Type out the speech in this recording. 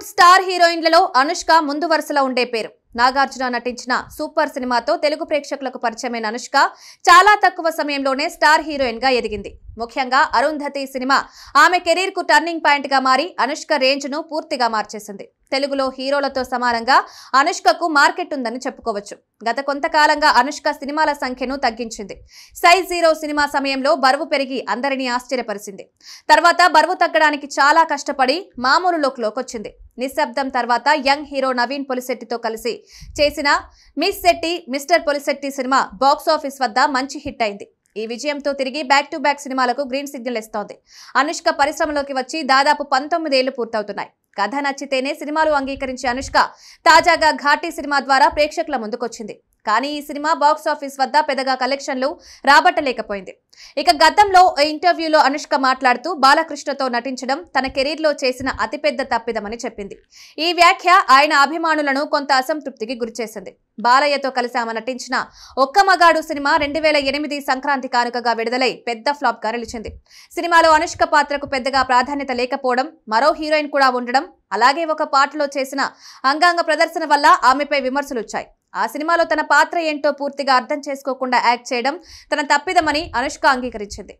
Star హీరోయిన్లలో Anushka ముందు వరుసలో ఉండే పేరు. నాగార్జున నటించిన సూపర్ సినిమాతో తెలుగు ప్రేక్షకులకు పరిచయమైన అనుష్క చాలా తక్కువ సమయంలోనే స్టార్ హీరోయిన్ గా ఎదిగింది. ముఖ్యంగా అరుంధతి సినిమా ఆమె కెరీర్ కు టర్నింగ్ పాయింట్ గా మారి అనుష్క రేంజ్ ను పూర్తిగా మార్చేసింది. తెలుగులో హీరోలతో సమానంగా అనుష్కకు మార్కెట్ ఉందని చెప్పుకోవచ్చు. గత కొంతకాలంగా అనుష్క సినిమాల సంఖ్యను తగ్గించింది. సైజ్ 0 సినిమా సమయంలో బరువు పెరిగి అందరినీ ఆశ్చర్యపరిచింది. తర్వాత బరువు తగ్గడానికి చాలా కష్టపడి మామూలు లుక్లోకి వచ్చింది. నిశ్శబ్దం తర్వాత యంగ్ హీరో నవీన్ పొలిశెట్టితో కలిసి చేసిన miss Shetty mister Polishetty cinema box office వద్ద మంచి హిట్ అయింది. ఈ విజయంతో తిరిగి బ్యాక్ టు బ్యాక్ సినిమాలకు గ్రీన్ సిగ్నల్ ఇస్తోంది. అనుష్క పరిశ్రమలోకి వచ్చి దాదాపు 19 ఏళ్లు పూర్తవుతున్నాయి. కథ నచ్చితేనే సినిమాలు అంగీకరించే అనుష్క తాజాగా ఘాటీ సినిమా ద్వారా ప్రేక్షకుల ముందుకొచ్చింది. కానీ ఈ సినిమా బాక్సాఫీస్ వద్ద పెద్దగా కలెక్షన్లు రాబట్టలేకపోయింది. ఇక గతంలో ఇంటర్వ్యూలో అనుష్క మాట్లాడుతూ బాలకృష్ణతో నటించడం తన కెరీర్లో చేసిన అతిపెద్ద తప్పిదమని చెప్పింది. ఈ వ్యాఖ్య ఆయన అభిమానులను కొంత అసంతృప్తికి గురిచేసింది. బాలయ్యతో కలిసి ఆమె నటించిన ఒక్క మగాడు సినిమా 2008 సంక్రాంతి కానుకగా విడుదలై పెద్ద ఫ్లాప్ గా నిలిచింది. సినిమాలో అనుష్క పాత్రకు పెద్దగా ప్రాధాన్యత లేకపోవడం, మరో హీరోయిన్ కూడా ఉండడం, అలాగే ఒక పాటలో చేసిన అంగాంగ ప్రదర్శన వల్ల ఆమెపై విమర్శలు వచ్చాయి. ఆ సినిమాలో తన పాత్ర ఏంటో పూర్తిగా అర్థం చేసుకోకుండా యాక్ట్ చేయడం తన తప్పిదమని అనుష్క అంగీకరించింది.